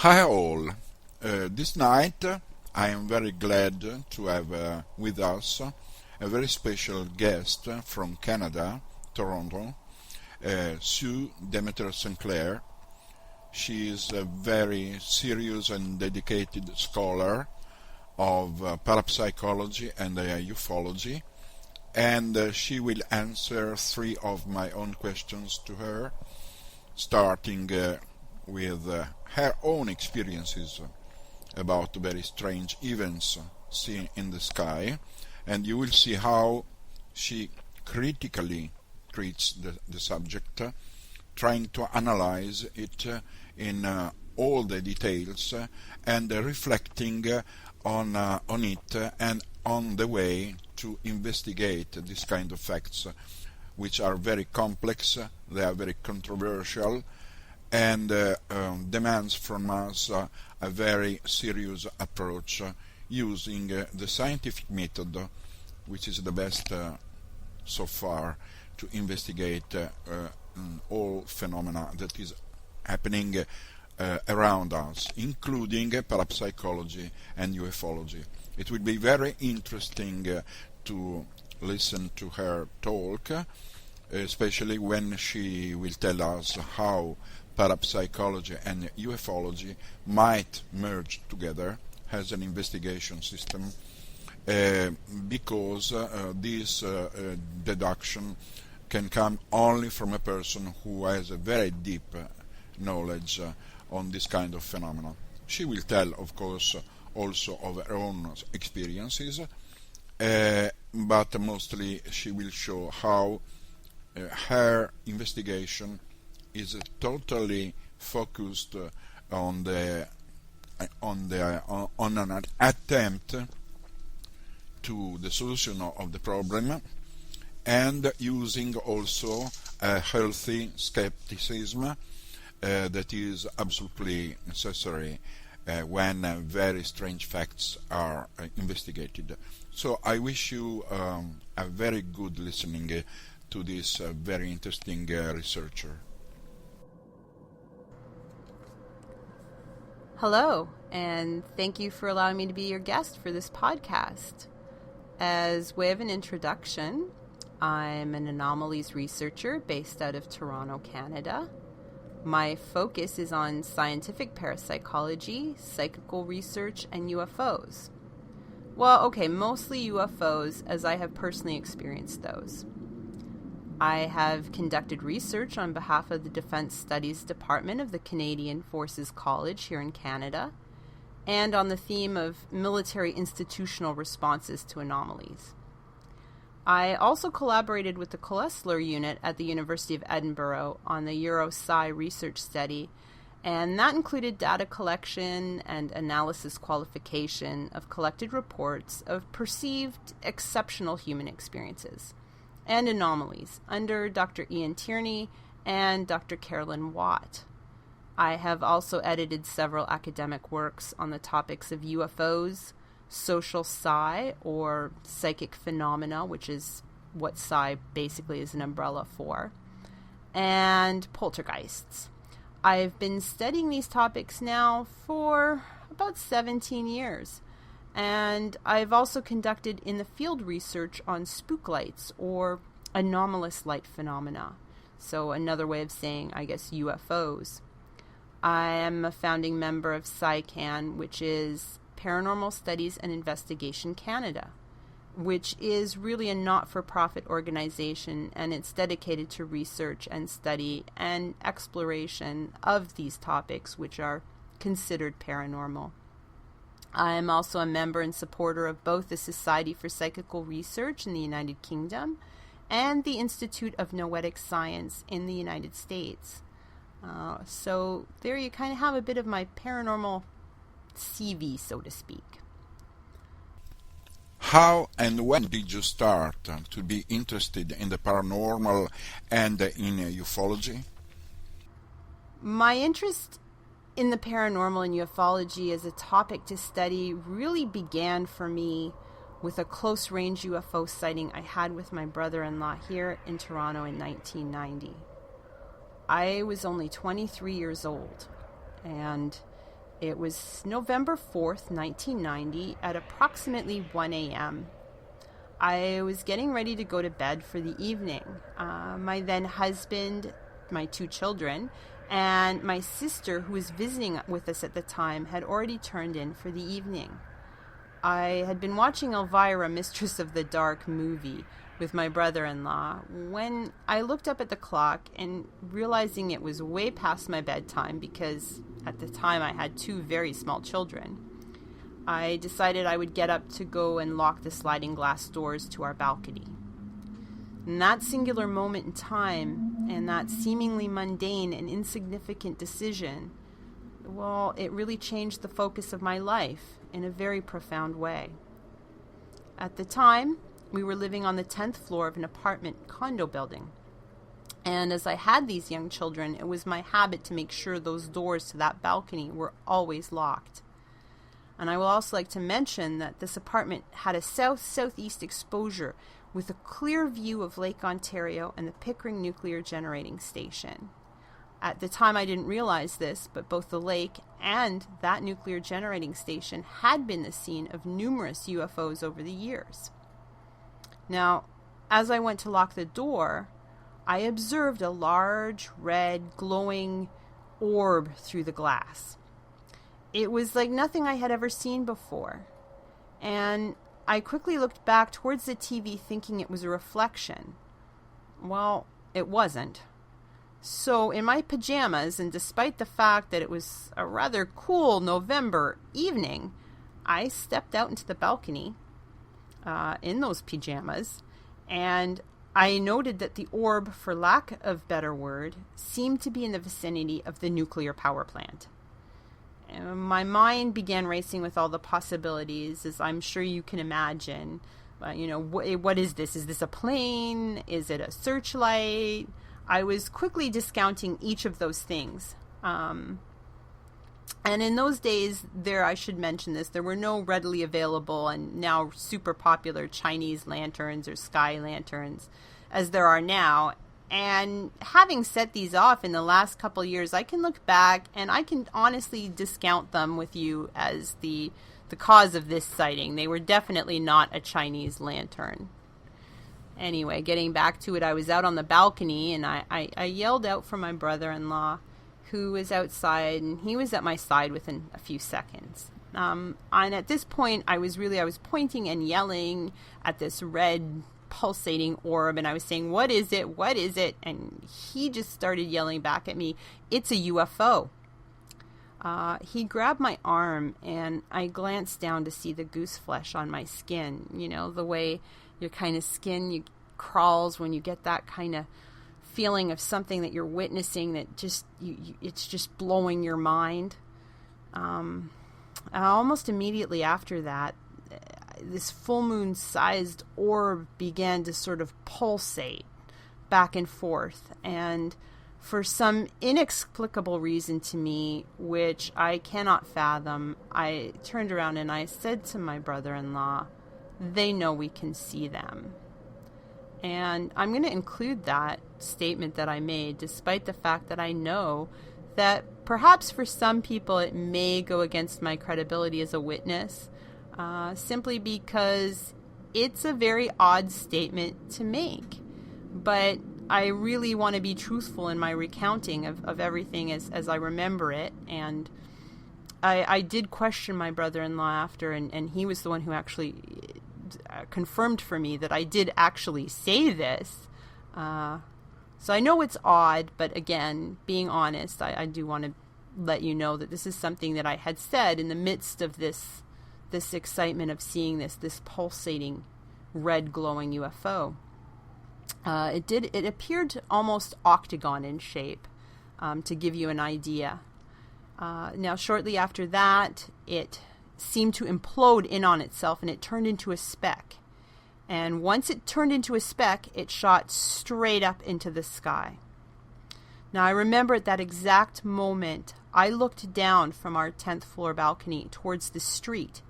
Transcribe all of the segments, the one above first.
Hi all. This night I am very glad to have with us a very special guest from Canada, Toronto, Sue Demeter Sinclair. She is a very serious and dedicated scholar of parapsychology and ufology, and she will answer three of my own questions to her, starting with her own experiences about very strange events seen in the sky, and you will see how she critically treats the subject, trying to analyze it in all the details and reflecting on it and on the way to investigate this kind of facts, which are very complex, they are very controversial, and demands from us a very serious approach using the scientific method, which is the best so far to investigate all phenomena that is happening around us, including parapsychology and ufology. It will be very interesting to listen to her talk, especially when she will tell us how parapsychology and ufology might merge together as an investigation system, because this deduction can come only from a person who has a very deep knowledge on this kind of phenomena. She will tell, of course, also of her own experiences, but mostly she will show how her investigation is totally focused on an attempt to the solution of the problem, and using also a healthy skepticism that is absolutely necessary when very strange facts are investigated. So I wish you a very good listening to this very interesting researcher. Hello, and thank you for allowing me to be your guest for this podcast. As way of an introduction, I'm an anomalies researcher based out of Toronto, Canada. My focus is on scientific parapsychology, psychical research, and UFOs. Well, okay, mostly UFOs, as I have personally experienced those. I have conducted research on behalf of the Defense Studies Department of the Canadian Forces College here in Canada, and on the theme of military institutional responses to anomalies. I also collaborated with the Koestler unit at the University of Edinburgh on the Euro-Psi research study, and that included data collection and analysis qualification of collected reports of perceived exceptional human experiences and anomalies under Dr. Ian Tierney and Dr. Carolyn Watt. I have also edited several academic works on the topics of UFOs, social psi, or psychic phenomena, which is what psi basically is an umbrella for, and poltergeists. I've been studying these topics now for about 17 years. And I've also conducted in-the-field research on spook lights, or anomalous light phenomena. So another way of saying, I guess, UFOs. I am a founding member of PsyCan, which is Paranormal Studies and Investigation Canada, which is really a not-for-profit organization, and it's dedicated to research and study and exploration of these topics, which are considered paranormal. I am also a member and supporter of both the Society for Psychical Research in the United Kingdom and the Institute of Noetic Science in the United States. So there you kind of have a bit of my paranormal CV, so to speak. How and when did you start to be interested in the paranormal and in ufology? My interest in the paranormal and ufology as a topic to study really began for me with a close-range UFO sighting I had with my brother-in-law here in Toronto in 1990. I was only 23 years old, and It was November 4th, 1990, at approximately 1 a.m. I was getting ready to go to bed for the evening. My then husband, my 2 children, and my sister, who was visiting with us at the time, had already turned in for the evening. I had been watching Elvira, Mistress of the Dark movie with my brother-in-law when I looked up at the clock and realizing it was way past my bedtime because at the time I had 2 very small children, I decided I would get up to go and lock the sliding glass doors to our balcony. In that singular moment in time and that seemingly mundane and insignificant decision, well, it really changed the focus of my life in a very profound way. At the time, we were living on the 10th floor of an apartment condo building. And as I had these young children, it was my habit to make sure those doors to that balcony were always locked. And I will also like to mention that this apartment had a south-southeast exposure with a clear view of Lake Ontario and the Pickering Nuclear Generating Station. At the time I didn't realize this, but both the lake and that nuclear generating station had been the scene of numerous UFOs over the years. Now, as I went to lock the door, I observed a large, red, glowing orb through the glass. It was like nothing I had ever seen before, and I quickly looked back towards the TV thinking it was a reflection. Well, it wasn't. So in my pajamas, and despite the fact that it was a rather cool November evening, I stepped out into the balcony in those pajamas, and I noted that the orb, for lack of better word, seemed to be in the vicinity of the nuclear power plant. My mind began racing with all the possibilities, as I'm sure you can imagine. What is this? Is this a plane? Is it a searchlight? I was quickly discounting each of those things. And in those days, I should mention this, there were no readily available and now super popular Chinese lanterns or sky lanterns as there are now. And having set these off in the last couple of years, I can look back and I can honestly discount them with you as the cause of this sighting. They were definitely not a Chinese lantern. Anyway, getting back to it, I was out on the balcony and I yelled out for my brother-in-law, who was outside, and he was at my side within a few seconds. And at this point, I was pointing and yelling at this red pulsating orb, and I was saying, "What is it? What is it?" And he just started yelling back at me, "It's a UFO." He grabbed my arm, and I glanced down to see the goose flesh on my skin. You know, the way your kind of skin crawls when you get that kind of feeling of something that you're witnessing that just it's just blowing your mind. Almost immediately after that, this full moon sized orb began to sort of pulsate back and forth, and for some inexplicable reason to me, which I cannot fathom, I turned around and I said to my brother-in-law, "They know we can see them." And I'm going to include that statement that I made, despite the fact that I know that perhaps for some people it may go against my credibility as a witness, simply because it's a very odd statement to make. But I really want to be truthful in my recounting of everything as I remember it. And I did question my brother-in-law after, and he was the one who actually confirmed for me that I did actually say this. So I know it's odd, but again, being honest, I do want to let you know that this is something that I had said in the midst of this excitement of seeing this pulsating red glowing UFO. It appeared almost octagon in shape, to give you an idea. Now, shortly after that, it seemed to implode in on itself, and it turned into a speck. And once it turned into a speck, it shot straight up into the sky. Now, I remember at that exact moment, I looked down from our 10th floor balcony towards the street,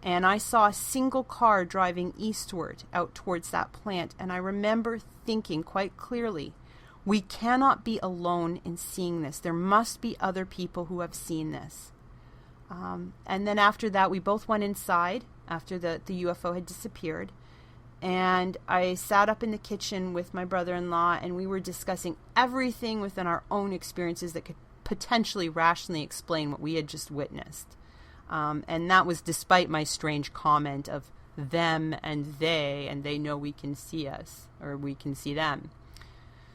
and I saw a single car driving eastward out towards that plant. And I remember thinking quite clearly, we cannot be alone in seeing this. There must be other people who have seen this. And then after that, we both went inside after the UFO had disappeared. And I sat up in the kitchen with my brother-in-law, and we were discussing everything within our own experiences that could potentially rationally explain what we had just witnessed. And that was despite my strange comment of them and they know we can see us, or we can see them.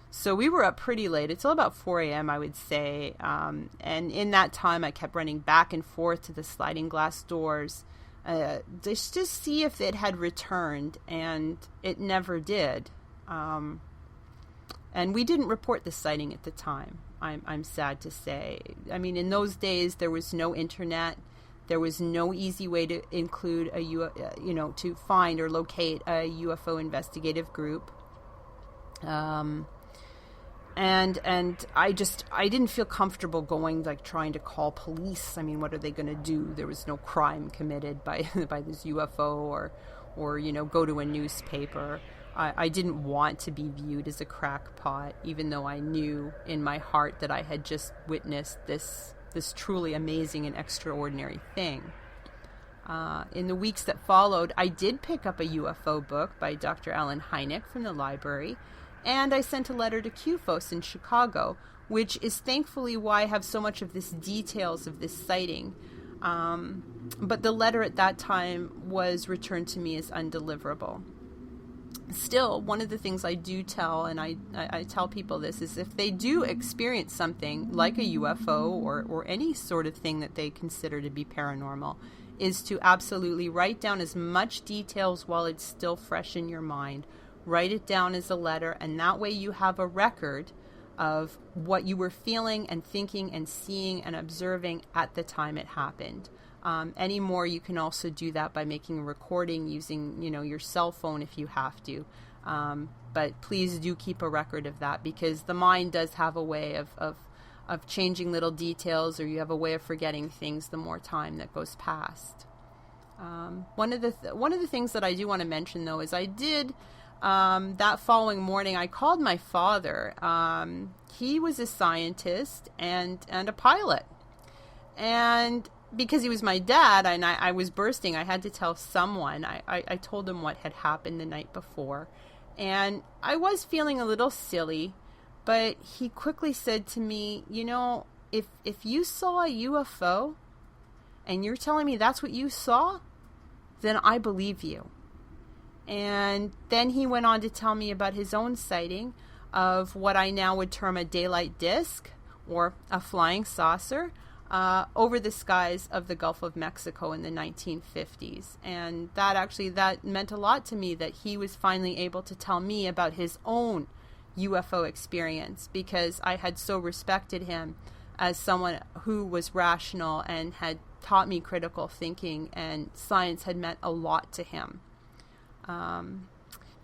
So we were up pretty late. It's till about 4 a.m., I would say. And in that time, I kept running back and forth to the sliding glass doors just to see if it had returned, and it never did. And we didn't report the sighting at the time, I'm sad to say. I mean, in those days, there was no internet. There was no easy way to include to find or locate a UFO investigative group. And I didn't feel comfortable going, like, trying to call police. I mean, what are they going to do? There was no crime committed by this UFO or go to a newspaper. I didn't want to be viewed as a crackpot, even though I knew in my heart that I had just witnessed this truly amazing and extraordinary thing. In the weeks that followed, I did pick up a UFO book by Dr. Alan Hynek from the library, and I sent a letter to QFOS in Chicago, which is thankfully why I have so much of this details of this sighting. But the letter at that time was returned to me as undeliverable. Still, one of the things I do tell, and I tell people this, is if they do experience something like a UFO or any sort of thing that they consider to be paranormal, is to absolutely write down as much details while it's still fresh in your mind. Write it down as a letter, and that way you have a record of what you were feeling and thinking and seeing and observing at the time it happened. Anymore, you can also do that by making a recording using, your cell phone if you have to. But please do keep a record of that, because the mind does have a way of changing little details, or you have a way of forgetting things the more time that goes past. One of the things that I do want to mention, though, is I did that following morning, I called my father. He was a scientist and a pilot, and because he was my dad and I was bursting, I had to tell someone. I told him what had happened the night before, and I was feeling a little silly, but he quickly said to me, if you saw a UFO and you're telling me that's what you saw, then I believe you. And then he went on to tell me about his own sighting of what I now would term a daylight disc, or a flying saucer, over the skies of the Gulf of Mexico in the 1950s. And that meant a lot to me, that he was finally able to tell me about his own UFO experience, because I had so respected him as someone who was rational and had taught me critical thinking, and science had meant a lot to him. Now,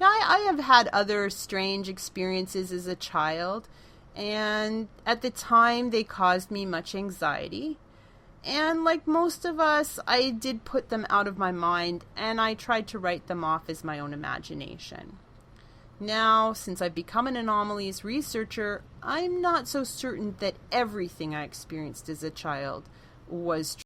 I have had other strange experiences as a child, and at the time they caused me much anxiety. And like most of us, I did put them out of my mind, and I tried to write them off as my own imagination. Now, since I've become an anomalies researcher, I'm not so certain that everything I experienced as a child was true.